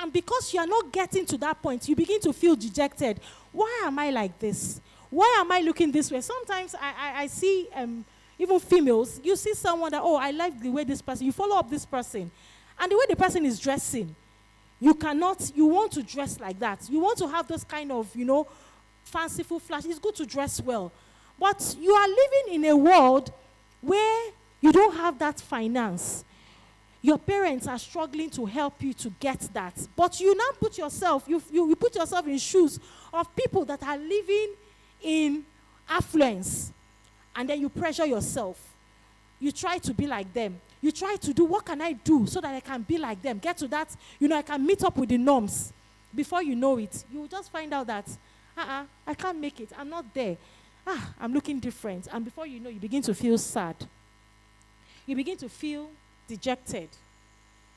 And because you are not getting to that point, you begin to feel dejected. Why am I like this? Why am I looking this way? Sometimes I see, even females, you see someone that, oh, I like the way this person, you follow up this person. And the way the person is dressing, you want to dress like that. You want to have those kind of, fanciful flash. It's good to dress well. But you are living in a world where you don't have that finance. Your parents are struggling to help you to get that. But you now put yourself, you put yourself in shoes of people that are living in affluence. And then you pressure yourself. You try to be like them. You try to do, what can I do so that I can be like them? Get to that, I can meet up with the norms. Before you know it, you will just find out that, I can't make it. I'm not there. I'm looking different. And before you know, you begin to feel sad. You begin to feel dejected.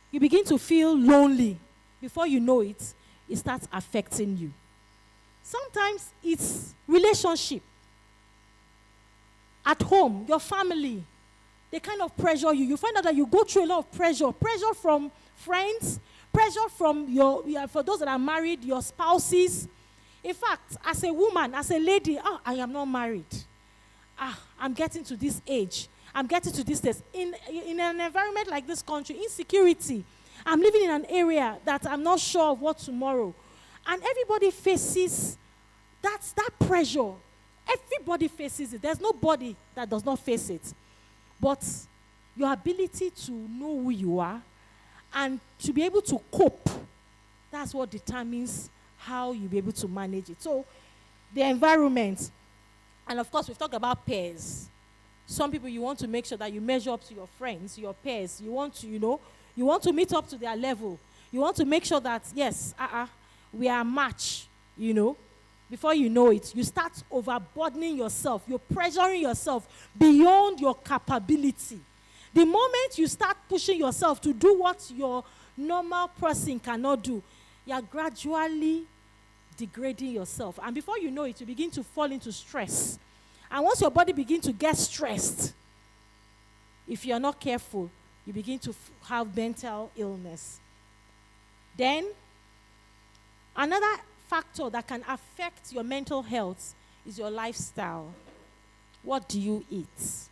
You begin to feel lonely. Before you know it, it starts affecting you. Sometimes it's relationship. At home, your family, they kind of pressure you. You find out that you go through a lot of pressure. Pressure from friends, pressure from for those that are married, your spouses. In fact, as a woman, as a lady, I am not married. I'm getting to this age. I'm getting to this stage. In an environment like this country, insecurity. I'm living in an area that I'm not sure of what tomorrow. And everybody faces that pressure. Everybody faces it. There's nobody that does not face it. But your ability to know who you are and to be able to cope, that's what determines how you'll be able to manage it. So, the environment, and of course, we've talked about peers. Some people, you want to make sure that you measure up to your friends, your peers. You want to, you want to meet up to their level. You want to make sure that, yes, we are a match, Before you know it, you start overburdening yourself. You're pressuring yourself beyond your capability. The moment you start pushing yourself to do what your normal person cannot do, you are gradually degrading yourself. And before you know it, you begin to fall into stress. And once your body begins to get stressed, if you're not careful, you begin to have mental illness. Then, another factor that can affect your mental health is your lifestyle. What do you eat?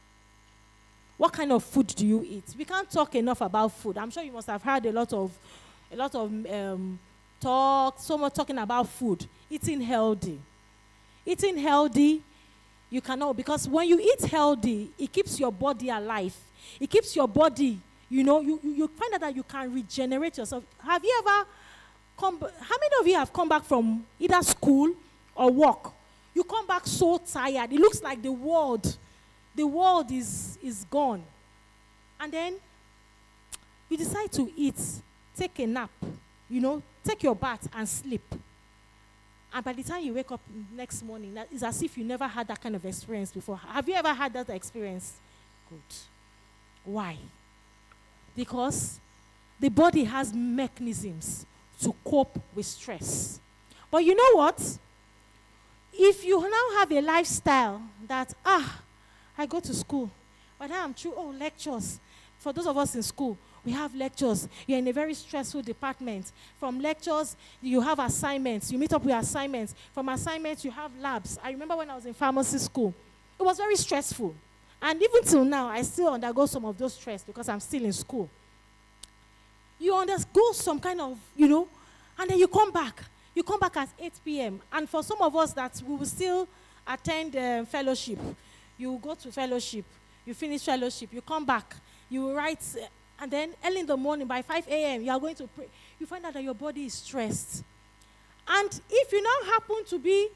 What kind of food do you eat? We can't talk enough about food. I'm sure you must have heard a lot of talk, someone talking about food. Eating healthy. Eating healthy, you cannot, because when you eat healthy, it keeps your body alive. It keeps your body, you find out that you can regenerate yourself. Have you ever how many of you have come back from either school or work? You come back so tired. It looks like the world is gone. And then you decide to eat, take a nap, take your bath and sleep. And by the time you wake up next morning, it's as if you never had that kind of experience before. Have you ever had that experience? Good. Why? Because the body has mechanisms to cope with stress. But you know what? If you now have a lifestyle that, I go to school, but now I'm through, lectures. For those of us in school, we have lectures. You're in a very stressful department. From lectures, you have assignments. You meet up with assignments. From assignments, you have labs. I remember when I was in pharmacy school, it was very stressful. And even till now, I still undergo some of those stress because I'm still in school. You undergo some kind of, and then you come back. You come back at 8 p.m. And for some of us that we will still attend fellowship, you go to fellowship, you finish fellowship, you come back, you write, and then early in the morning by 5 a.m., you are going to pray. You find out that your body is stressed. And if you now happen to be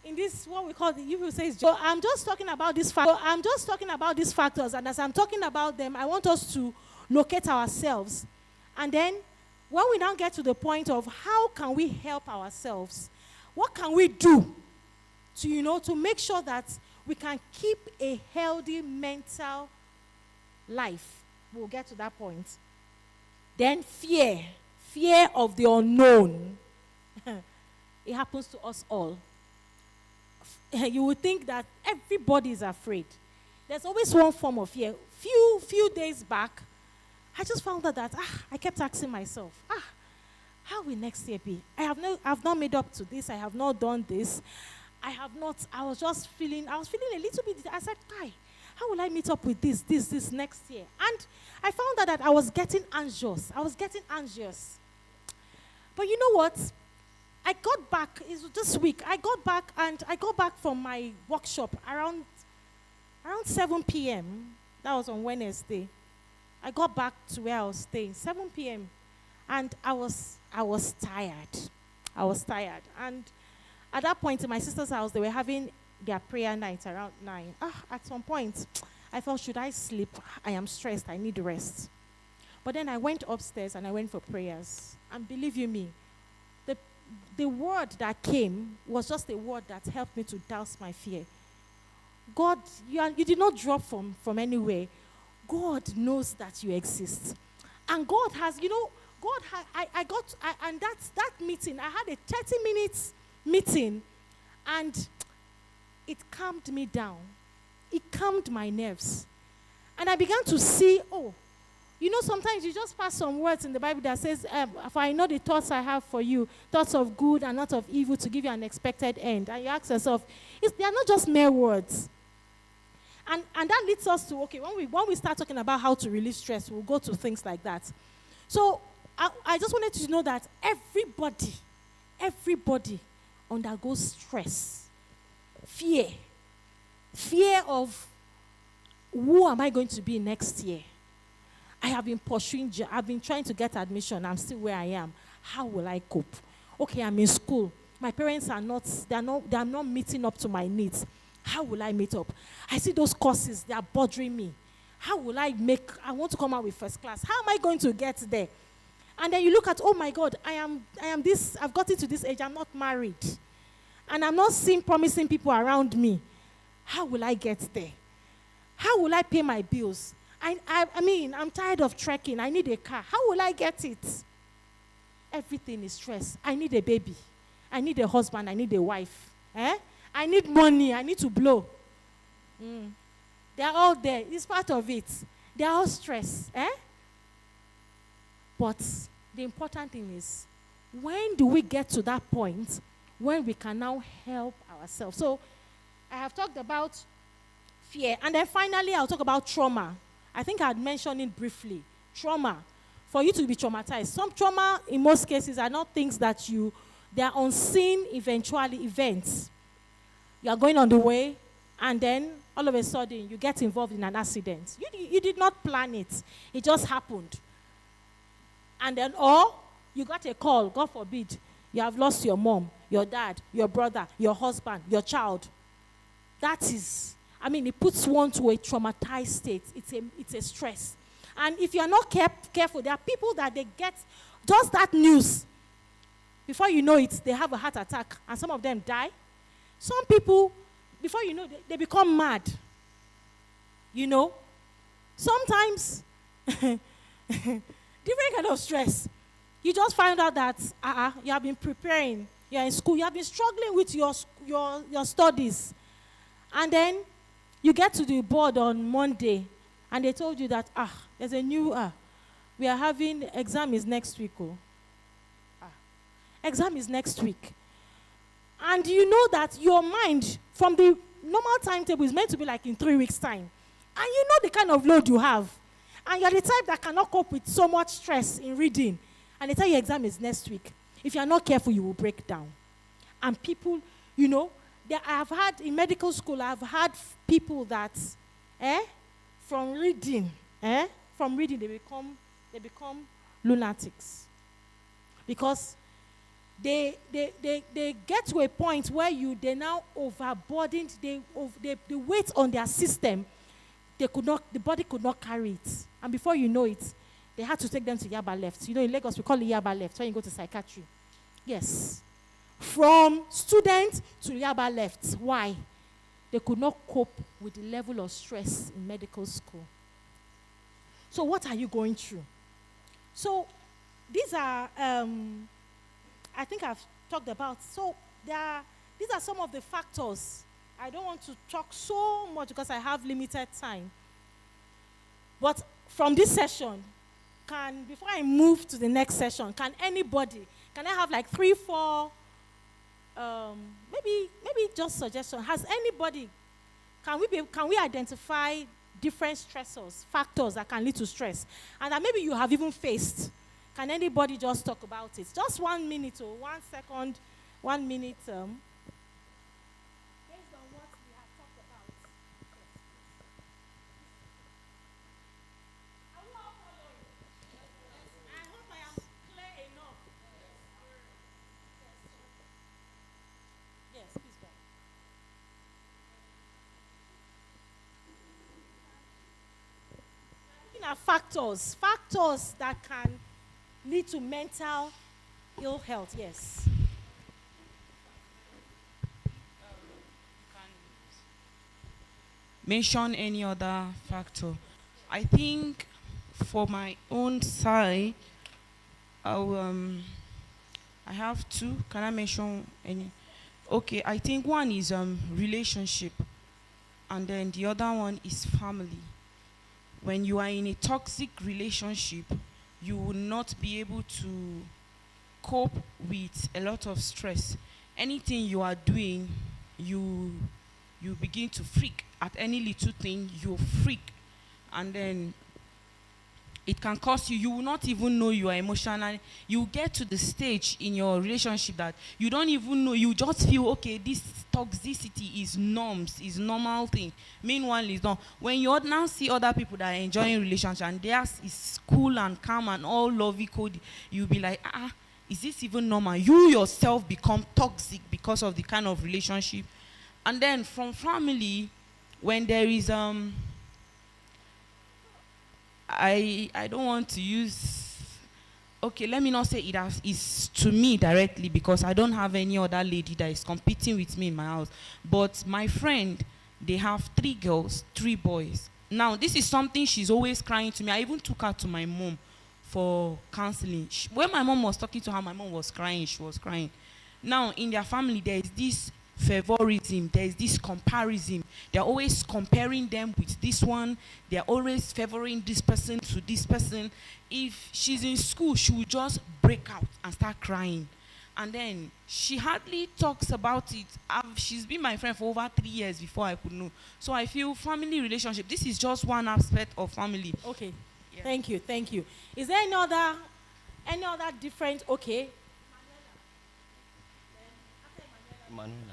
in this, what we call, you will say, so I'm just talking about this factor. I'm just talking about these factors, and as I'm talking about them, I want us to locate ourselves. And then, when we now get to the point of how can we help ourselves, what can we do to make sure that we can keep a healthy mental life? We'll get to that point. Then fear of the unknown. It happens to us all. You would think that everybody is afraid. There's always one form of fear. Few days back, I just found out that I kept asking myself, how will next year be? I've not made up to this. I have not done this. I was feeling a little bit, I said, Kai, how will I meet up with this next year? And I found out that I was getting anxious. But you know what? I got back, it was this week, I got back from my workshop around 7 p.m. That was on Wednesday. I got back to where I was staying, 7 p.m. And I was tired. And at that point in my sister's house, they were having their prayer night around 9. At some point, I thought, should I sleep? I am stressed. I need rest. But then I went upstairs and I went for prayers. And believe you me, the word that came was just a word that helped me to douse my fear. God, you did not drop from anywhere. God knows that you exist. And God has, and that meeting, I had a 30 minutes meeting, and it calmed me down. It calmed my nerves. And I began to see, sometimes you just pass some words in the Bible that says, for I know the thoughts I have for you, thoughts of good and not of evil, to give you an expected end. And you ask yourself, they are not just mere words. And that leads us to, when we start talking about how to relieve stress, we'll go to things like that. So I just wanted you to know that everybody undergoes stress, fear of who am I going to be next year. I have been I've been trying to get admission. I'm still where I am. How will I cope? Okay, I'm in school. My parents are not meeting up to my needs. How will I meet up? I see those courses, they are bothering me. How will I want to come out with first class. How am I going to get there? And then you look at, oh my God, I've gotten to this age, I'm not married. And I'm not seeing promising people around me. How will I get there? How will I pay my bills? I'm tired of trekking. I need a car. How will I get it? Everything is stress. I need a baby. I need a husband. I need a wife. I need money. I need to blow. They are all there. It's part of it. They are all stress. But the important thing is, when do we get to that point when we can now help ourselves? So I have talked about fear. And then finally, I'll talk about trauma. I think I had mentioned it briefly. Trauma. For you to be traumatized. Some trauma, in most cases, are not things that they are unseen events. You are going on the way, and then all of a sudden, you get involved in an accident. You did not plan it. It just happened. And then, or you got a call, God forbid, you have lost your mom, your dad, your brother, your husband, your child. It puts one to a traumatized state. It's a stress. And if you are not careful, there are people that they get just that news. Before you know it, they have a heart attack, and some of them die. Some people, before you know, they become mad. Sometimes, different kind of stress. You just find out that you have been preparing. You're in school. You have been struggling with your studies. And then you get to the board on Monday, and they told you that, there's a new, we are having, exam is next week. Exam is next week. And you know that your mind, from the normal timetable, is meant to be like in 3 weeks' time. And you know the kind of load you have. And you're the type that cannot cope with so much stress in reading. And they tell you exam is next week. If you're not careful, you will break down. And people, in medical school, I've had people that, from reading, they become lunatics. Because they get to a point where they now overburdened, the weight on their system, the body could not carry it. And before you know it, they had to take them to Yaba Left. In Lagos, we call it Yaba Left when you go to psychiatry. Yes. From student to Yaba Left. Why? They could not cope with the level of stress in medical school. So what are you going through? So these are, I think I've talked about. So these are some of the factors. I don't want to talk so much because I have limited time. But from this session, before I move to the next session, can anybody Can I have like 3, 4, maybe just suggestion? Has anybody, can we identify different stressors, factors that can lead to stress, and that maybe you have even faced? Can anybody just talk about it? Just 1 minute or 1 second, 1 minute. Based on what we have talked about. Are we all following? I hope I am clear enough. Yes, please go. Looking at factors that can lead to mental ill health. Yes. Mention any other factor. I think for my own side, I have two. Can I mention any? Okay, I think one is relationship, and then the other one is family. When you are in a toxic relationship, you will not be able to cope with a lot of stress. Anything you are doing, you you begin to freak at any little thing. You freak, and then it can cause you will not even know you are emotional. You get to the stage in your relationship that you don't even know, you just feel okay, this toxicity is norms, is normal thing. Meanwhile it's not. When you now see other people that are enjoying relationship and theirs is cool and calm and all lovey cody, you'll be like, is this even normal? You yourself become toxic because of the kind of relationship. And then from family, when there is I don't want to use, okay, let me not say it's to me directly, because I don't have any other lady that is competing with me in my house. But my friend, they have 3 girls, 3 boys. Now this is something she's always crying to me. I even took her to my mom for counseling. When my mom was talking to her, my mom was crying. She was crying. Now in their family there is this favoritism, there is this comparison. They're always comparing them with this one. They're always favoring this person to this person. If she's in school, she will just break out and start crying. And then she hardly talks about it. She's been my friend for over 3 years before I could know. So I feel family relationship, this is just one aspect of family. Okay. Yeah. Thank you. Thank you. Is there any other different? Okay. Manuela.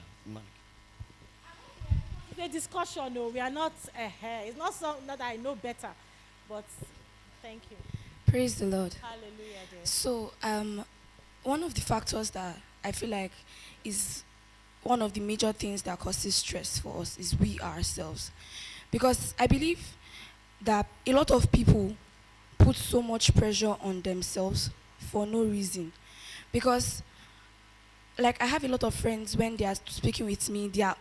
It's a discussion. No, we are not. It's not something that I know better, but thank you. Praise the Lord. Hallelujah. Dear. So, one of the factors that I feel like is one of the major things that causes stress for us is we ourselves. Because I believe that a lot of people put so much pressure on themselves for no reason. Because, like, I have a lot of friends, when they are speaking with me, they are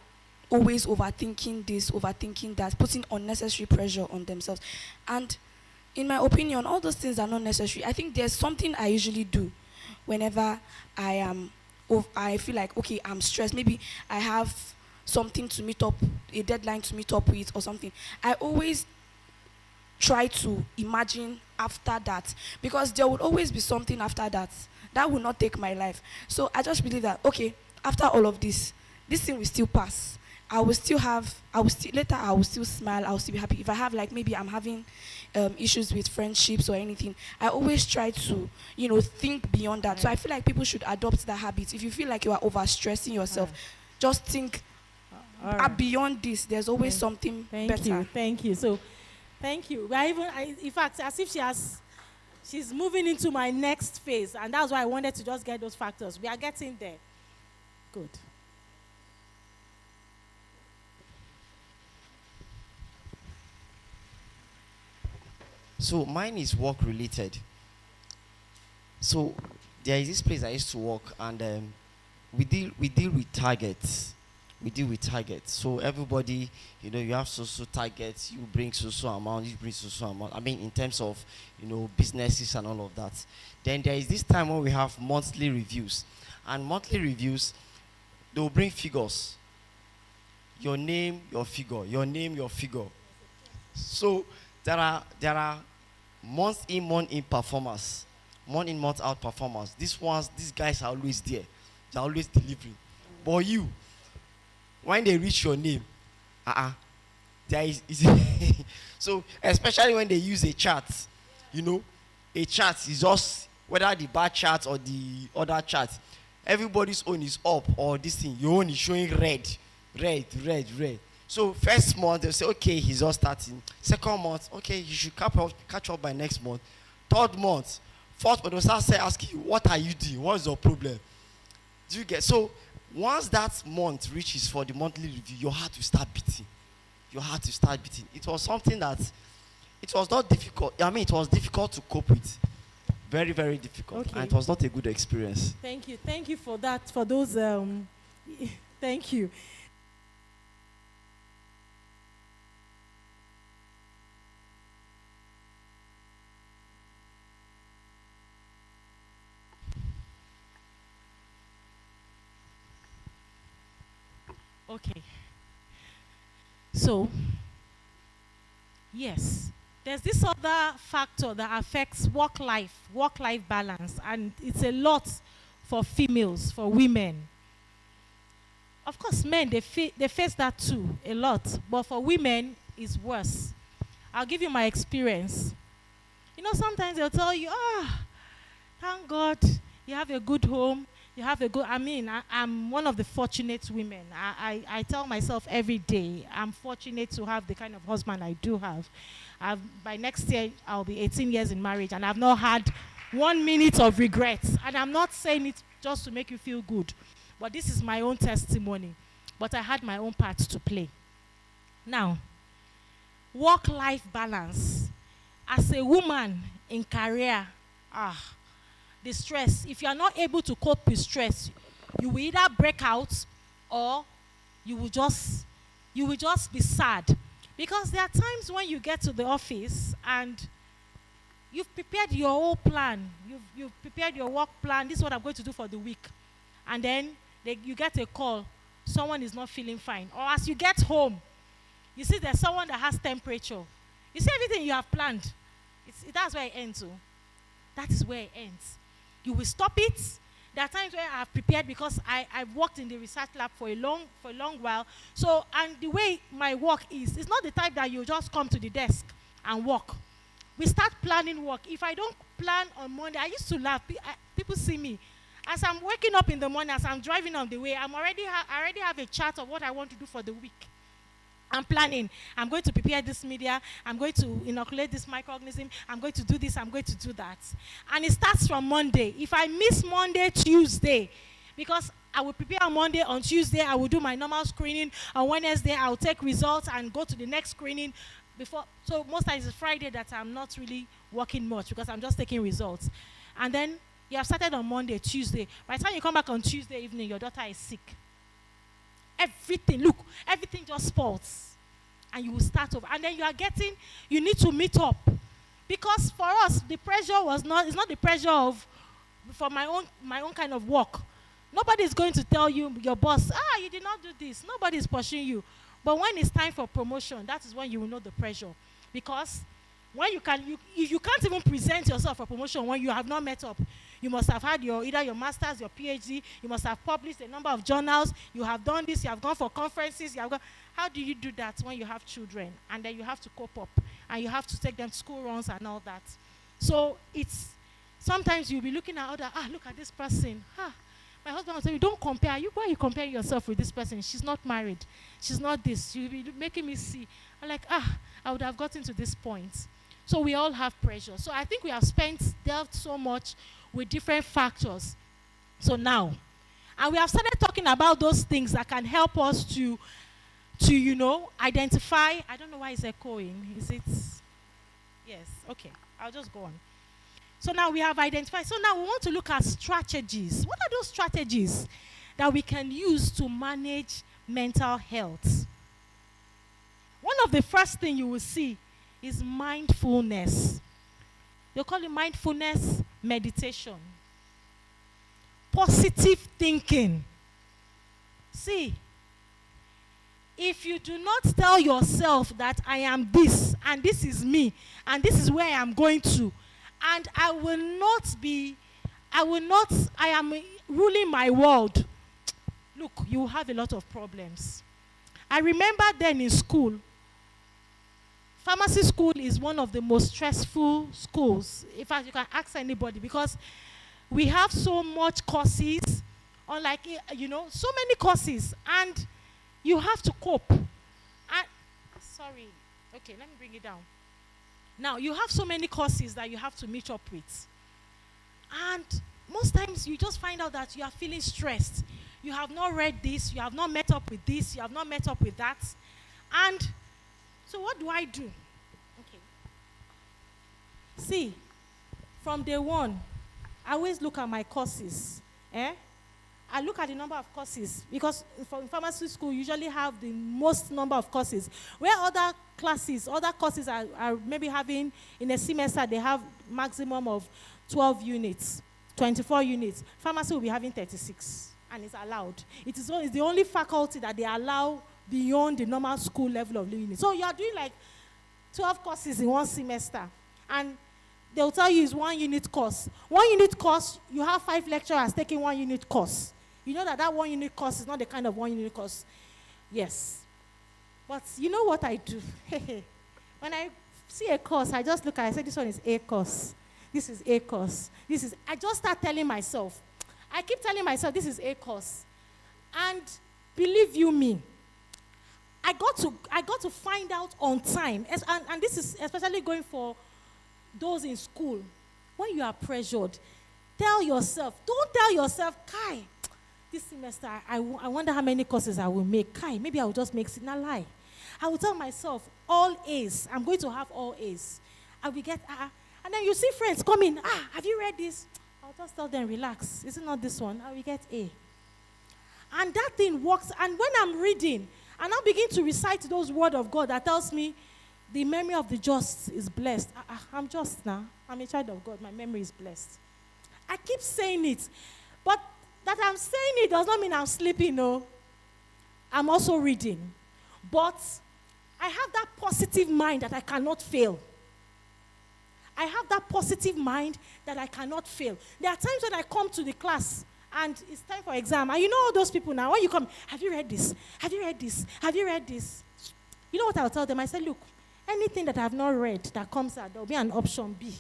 always overthinking this, overthinking that, putting unnecessary pressure on themselves. And in my opinion, all those things are not necessary. I think there's something I usually do whenever I feel like, okay, I'm stressed. Maybe I have something to meet up, a deadline to meet up with or something. I always try to imagine after that, because there would always be something after that that will not take my life. So I just believe that, okay, after all of this thing will still pass. I will still later I will still smile, I will still be happy. If I have, like, maybe I'm having issues with friendships or anything, I always try to, think beyond that. So I feel like people should adopt that habit. If you feel like you are overstressing yourself, just think All right. beyond this. There's always something Thank better. you. Thank you. So, thank you. We are even, in fact, as if she's moving into my next phase, and that's why I wanted to just get those factors. We are getting there. Good. So mine is work related. So there is this place I used to work, and we deal with targets. We deal with targets. So everybody, you have so targets. You bring so amount. You bring so amount. I mean, in terms of businesses and all of that. Then there is this time when we have monthly reviews, and monthly reviews, they will bring figures. Your name, your figure. Your name, your figure. So there are month in performers, month in, month out performance. These guys are always there. They're always delivering. But you, when they reach your name, there is so especially when they use a chart, a chart is just whether the bar chart or the other chart. Everybody's own is up, or this thing, your own is showing red, red, red, red. So first month they'll say, okay, he's just starting. Second month, okay, you should catch up by next month. Third month, fourth month, they'll start asking you, what are you doing? What's your problem? Do you get? So once that month reaches for the monthly review, your heart will start beating. Your heart will start beating. It was something that it was not difficult. I mean, it was difficult to cope with. Very, very difficult. Okay. And it was not a good experience. Thank you. Thank you for that, for those, thank you. Okay. So, yes, there's this other factor that affects work-life balance, and it's a lot for females, for women. Of course, men, they face that too, a lot. But for women, it's worse. I'll give you my experience. Sometimes they'll tell you, thank God you have a good home. I'm one of the fortunate women. I tell myself every day, I'm fortunate to have the kind of husband I do have. By next year, I'll be 18 years in marriage, and I've not had 1 minute of regrets. And I'm not saying it just to make you feel good, but this is my own testimony. But I had my own part to play. Now, work-life balance. As a woman in career, the stress, if you are not able to cope with stress, you will either break out or you will just be sad. Because there are times when you get to the office and you've prepared your whole plan. You've prepared your work plan. This is what I'm going to do for the week. And then you get a call. Someone is not feeling fine. Or as you get home, you see there's someone that has temperature. You see everything you have planned. That's where it ends. That is where it ends. You will stop it. There are times where I've prepared because I've worked in the research lab for a long while. So, and the way my work is, it's not the type that you just come to the desk and work. We start planning work. If I don't plan on Monday, I used to laugh. People see me. As I'm waking up in the morning, as I'm driving on the way, I already have a chart of what I want to do for the week. I'm planning. I'm going to prepare this media. I'm going to inoculate this microorganism. I'm going to do this. I'm going to do that. And it starts from Monday. If I miss Monday, Tuesday, because I will prepare on Monday, on Tuesday, I will do my normal screening. On Wednesday, I'll take results and go to the next screening. So most times it's Friday that I'm not really working much because I'm just taking results. And then you have started on Monday, Tuesday. By the time you come back on Tuesday evening, your daughter is sick. Everything just spoils. And you will start over. And then you need to meet up. Because for us, the pressure it's not the pressure for my own kind of work. Nobody is going to tell you, your boss, you did not do this. Nobody is pushing you. But when it's time for promotion, that is when you will know the pressure. Because when you can't even present yourself for promotion when you have not met up. You must have had either your master's, your PhD. You must have published a number of journals. You have done this. You have gone for conferences. How do you do that when you have children? And then you have to cope up. And you have to take them to school runs and all that. So sometimes you'll be looking at look at this person. My husband will say, don't compare. Why are you comparing yourself with this person? She's not married. She's not this. You'll be making me see. I'm like, I would have gotten to this point. So we all have pressure. So I think we have dealt so much with different factors. So now, and we have started talking about those things that can help us to identify. I don't know why it's echoing. Is it? Yes. Okay. I'll just go on. So now we have identified. So now we want to look at strategies. What are those strategies that we can use to manage mental health? One of the first things you will see is mindfulness. They call it mindfulness meditation. Positive thinking. See, if you do not tell yourself that I am this, and this is me, and this is where I am going to, and I am ruling my world, look, you will have a lot of problems. I remember then in school, pharmacy school is one of the most stressful schools. In fact, you can ask anybody, because we have so much courses, unlike, so many courses, and you have to cope. Sorry. Okay, let me bring it down. Now, you have so many courses that you have to meet up with. And most times you just find out that you are feeling stressed. You have not read this, you have not met up with this, you have not met up with that. And so what do I do? Okay. See, from day one, I always look at my courses. I look at the number of courses, because from pharmacy school, you usually have the most number of courses. Where other courses are maybe having, in a semester, they have maximum of 12 units, 24 units. Pharmacy will be having 36, and it's allowed. It's the only faculty that they allow beyond the normal school level of units. So you are doing like 12 courses in one semester, and they'll tell you it's 1 unit course. 1 unit course, you have 5 lecturers taking 1 unit course. You know that 1 unit course is not the kind of 1 unit course. Yes. But you know what I do? When I see a course, I just look at it, I say, this one is A course. This is A course. I just start telling myself. I keep telling myself, this is A course. And believe you me, I got to find out on time. And this is especially going for those in school. When you are pressured, don't tell yourself, Kai, this semester, I wonder how many courses I will make. Kai, maybe I will just make it. Not lie. I will tell myself, all A's. I'm going to have all A's. I will get and then you see friends come in. Have you read this? I'll just tell them, relax. Is it not this one? I will get A. And that thing works. And when I'm reading, and I begin to recite those words of God that tells me, the memory of the just is blessed. I'm just now. I'm a child of God. My memory is blessed. I keep saying it. But that I'm saying it does not mean I'm sleeping, no. I'm also reading. But I have that positive mind that I cannot fail. I have that positive mind that I cannot fail. There are times when I come to the class and it's time for exam. And you know all those people now, when you come, have you read this? Have you read this? Have you read this? You know what I'll tell them? I say, look, anything that I have not read that comes out, there will be an option B.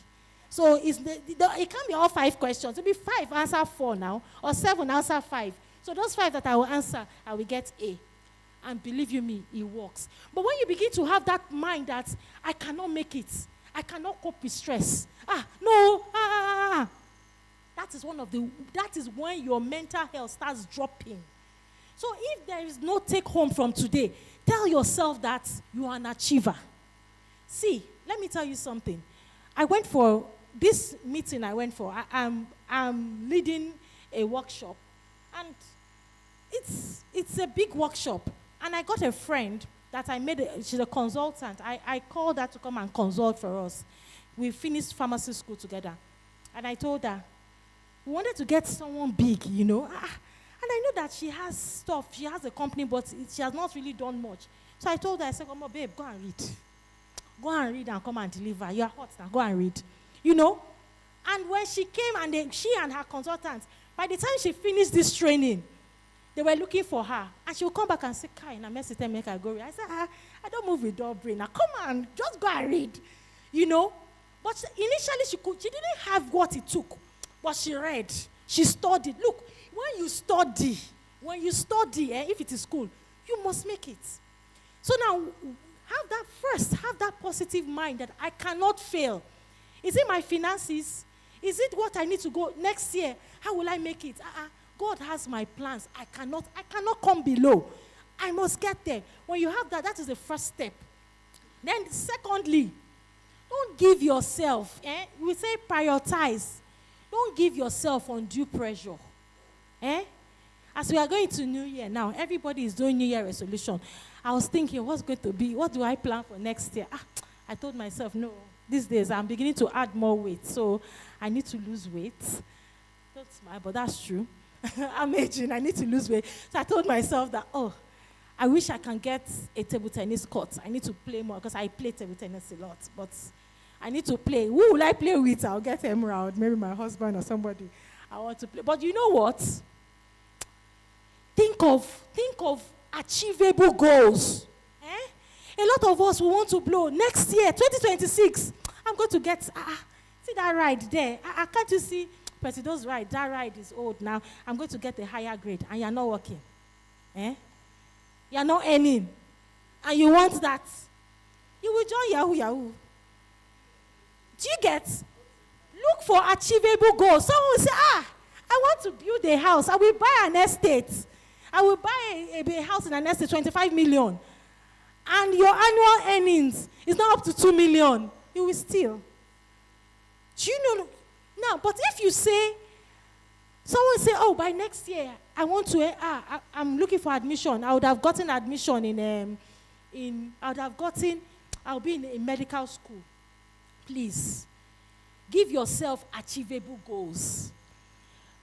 So it can't be all 5 questions. It will be 5, answer 4 now, or 7, answer 5. So those 5 that I will answer, I will get A. And believe you me, it works. But when you begin to have that mind that I cannot make it, I cannot cope with stress. That is when your mental health starts dropping. So if there is no take home from today, tell yourself that you are an achiever. See, let me tell you something. I went for this meeting. I'm leading a workshop, and it's a big workshop. And I got a friend that she's a consultant. I called her to come and consult for us. We finished pharmacy school together. And I told her, we wanted to get someone big, And I know that she has stuff. She has a company, but she has not really done much. So I told her, I said, come on, babe, go and read. Go and read and come and deliver. You are hot now. Go and read. And when she came, and she and her consultant, by the time she finished this training, they were looking for her. And she would come back and say, Kai, na message them make her go read. I said, I don't move with dull brain. Now come on, just go and read. But initially she didn't have what it took. But she read. She studied. Look, when you study, if it is school, you must make it. So now, have that positive mind that I cannot fail. Is it my finances? Is it what I need to go next year? How will I make it? God has my plans. I cannot come below. I must get there. When you have that is the first step. Then secondly, don't give yourself, we say prioritize. Don't give yourself undue pressure. As we are going to New Year now, everybody is doing New Year resolution. I was thinking, what do I plan for next year? I told myself, no, these days I'm beginning to add more weight, so I need to lose weight. Don't smile, but that's true. I'm aging, I need to lose weight. So I told myself that, I wish I can get a table tennis court. I need to play more because I play table tennis a lot. But I need to play. Who will I play with? I'll get emerald, maybe my husband or somebody. I want to play. But you know what? Think of achievable goals. A lot of us will want to blow next year, 2026. I'm going to get, see that ride there. Can't you see? Presido's ride, that ride is old now. I'm going to get a higher grade, and you're not working. You're not earning. And you want that. You will join Yahoo Yahoo. Do you get? Look for achievable goals. Someone will say, I want to build a house. I will buy an estate. I will buy a house in an estate, 25 million. And your annual earnings is not up to 2 million. You will steal. Do you know? Now, but if you say, someone say, by next year, I want to, I'm looking for admission. I would have gotten admission I'll be in a medical school. Please, give yourself achievable goals.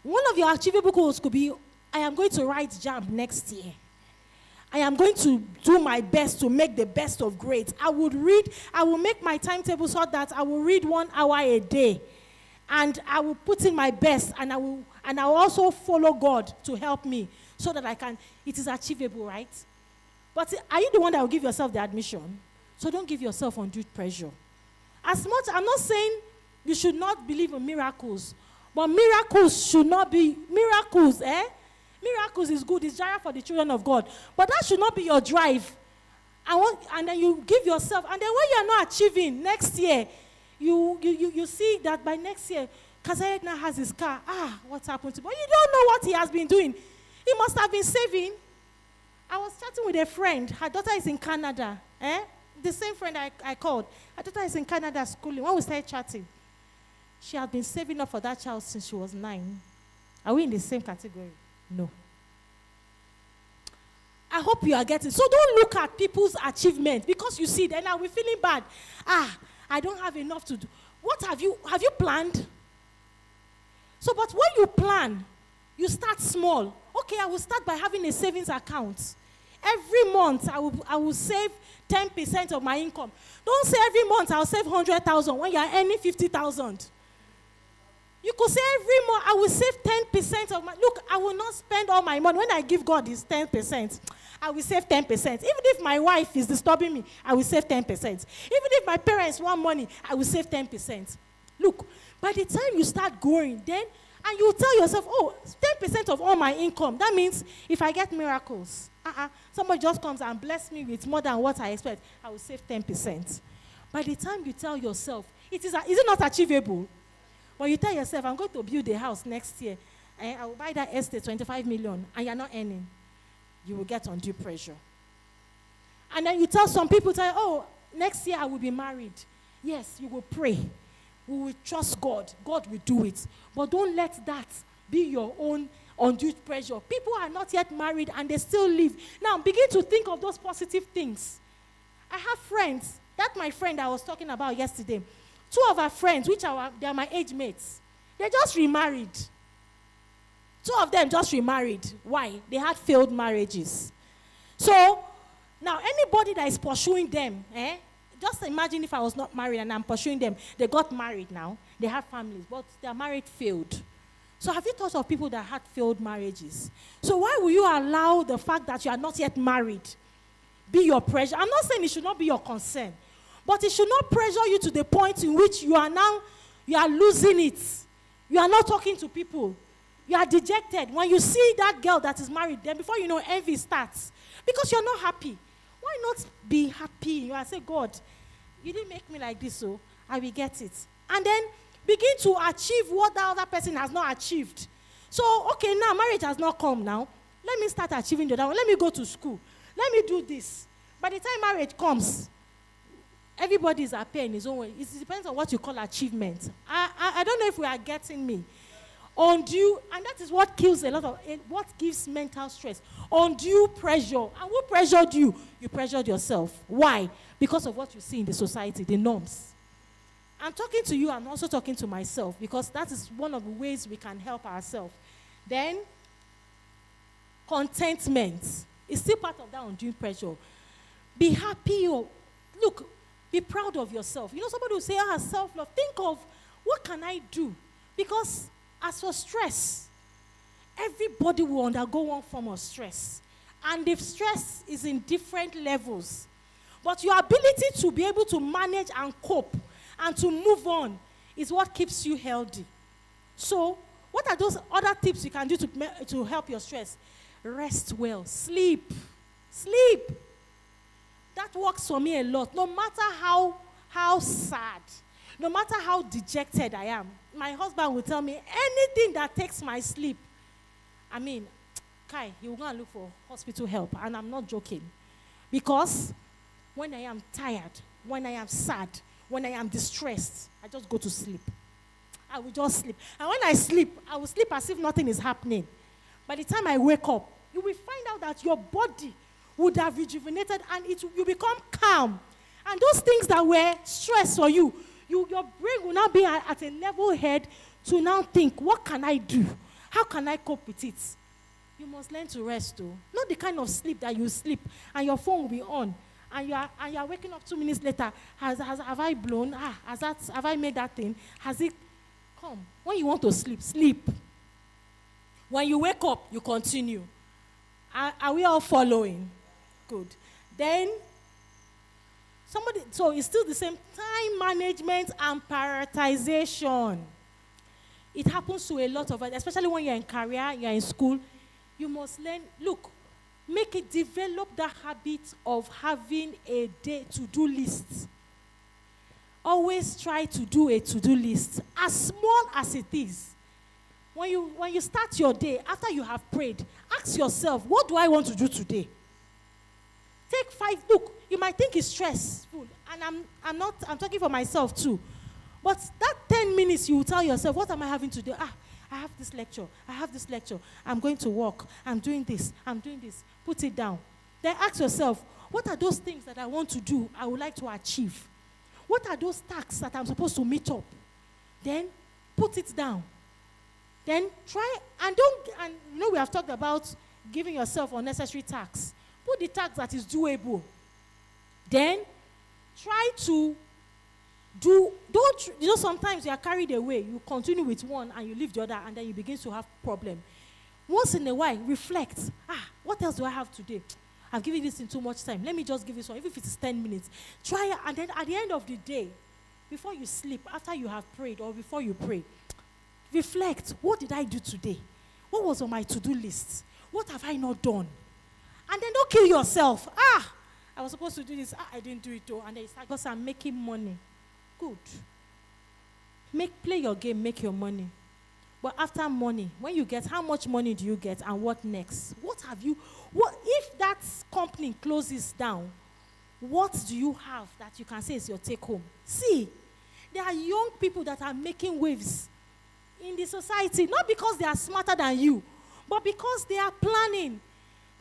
One of your achievable goals could be, I am going to write JAMB next year. I am going to do my best to make the best of grades. I will make my timetable so that I will read 1 hour a day. And I will put in my best, and I will also follow God to help me so that it is achievable, right? But are you the one that will give yourself the admission? So don't give yourself undue pressure. I'm not saying you should not believe in miracles, but miracles should not be miracles, Miracles is good, it's Jara for the children of God. But that should not be your drive. And then you give yourself, and then when you are not achieving next year, you see that by next year, Kazayek now has his car. What's happened to him? But you don't know what he has been doing. He must have been saving. I was chatting with a friend. Her daughter is in Canada. The same friend I called. Her daughter is in Canada schooling. When we started chatting, she had been saving up for that child since she was 9. Are we in the same category? No. I hope you are getting. So don't look at people's achievements because you see, then I'll be feeling bad. I don't have enough to do. What have you planned? So, but when you plan, you start small. Okay, I will start by having a savings account. Every month, I will save 10% of my income. Don't say every month I'll save 100,000 when you are earning 50,000. You could say every month I will save 10% of my. Look, I will not spend all my money. When I give God is 10%. I will save 10%. Even if my wife is disturbing me, I will save 10%. Even if my parents want money, I will save 10%. Look, by the time you start growing, and you tell yourself, 10% of all my income. That means if I get miracles, somebody just comes and bless me with more than what I expect, I will save 10%. By the time you tell yourself, is it not achievable? When you tell yourself, I'm going to build a house next year, and I will buy that estate, 25 million, and you're not earning, you will get undue pressure. And then you tell some people, next year I will be married. Yes, you will pray. We will trust God. God will do it. But don't let that be your own undue pressure. People are not yet married, and they still live. Now, begin to think of those positive things. I have friends. That's my friend I was talking about yesterday. 2 of our friends, they are my age mates, they just remarried. 2 of them just remarried. Why? They had failed marriages. So, now anybody that is pursuing them, just imagine if I was not married and I'm pursuing them. They got married now. They have families, but their marriage failed. So have you thought of people that had failed marriages? So why will you allow the fact that you are not yet married be your pressure? I'm not saying it should not be your concern. But it should not pressure you to the point in which you are losing it. You are not talking to people. You are dejected. When you see that girl that is married, then before you know, envy starts. Because you're not happy. Why not be happy? You are say, God, you didn't make me like this, so I will get it. And then begin to achieve what the other person has not achieved. So, okay, now marriage has not come now. Let me start achieving the other one. Let me go to school. Let me do this. By the time marriage comes, everybody is happy in his own way. It depends on what you call achievement. I don't know if we are getting me. Undue, and that is what kills what gives mental stress. Undue pressure. And who pressured you? You pressured yourself. Why? Because of what you see in the society, the norms. I'm talking to you, I'm also talking to myself, because that is one of the ways we can help ourselves. Then, contentment is still part of that undue pressure. Be happy. Look, Be proud of yourself. You know, somebody will say, self-love. Think of, what can I do? Because as for stress, everybody will undergo one form of stress. And the stress is in different levels. But your ability to be able to manage and cope and to move on is what keeps you healthy. So, what are those other tips you can do to help your stress? Rest well. Sleep. Sleep. That works for me a lot. No matter how sad, no matter how dejected I am, my husband will tell me anything that takes my sleep. I mean, Kai, he will go and look for hospital help, and I'm not joking. Because when I am tired, when I am sad, when I am distressed, I just go to sleep. I will just sleep. And when I sleep, I will sleep as if nothing is happening. By the time I wake up, you will find out that your body would have rejuvenated and you become calm. And those things that were stress for you, your brain will now be at a level head to now think, what can I do? How can I cope with it? You must learn to rest, though. Not the kind of sleep that you sleep and your phone will be on. And you are waking up 2 minutes later. Have I blown? Have I made that thing? Has it come? When you want to sleep, sleep. When you wake up, you continue. Are we all following? Good. Then, so it's still the same time management and prioritization. It happens to a lot of us, especially when you're in career, you're in school. You must learn, develop the habit of having a day to-do list. Always try to do a to-do list, as small as it is. When you start your day, after you have prayed, ask yourself, what do I want to do today? Take 5, you might think it's stressful, and I'm talking for myself too. But that 10 minutes, you will tell yourself, what am I having today? I have this lecture. I'm going to work. I'm doing this. Put it down. Then ask yourself, what are those things that I want to do, I would like to achieve? What are those tasks that I'm supposed to meet up? Then put it down. Then try, and we have talked about giving yourself unnecessary tasks. Put the task that is doable. Then try to sometimes you are carried away. You continue with one and you leave the other, and then you begin to have problem. Once in a while, reflect. What else do I have today? I've given this in too much time. Let me just give this one, even if it's 10 minutes. Try it, and then at the end of the day, before you sleep, after you have prayed or before you pray, reflect. What did I do today? What was on my to-do list? What have I not done? And then don't kill yourself. I was supposed to do this. I didn't do it though. And then it's like, because I'm making money. Good. Play your game, make your money. But after money, when you get, how much money do you get and what next? What if that company closes down, what do you have that you can say is your take home? See, there are young people that are making waves in the society, not because they are smarter than you, but because they are planning.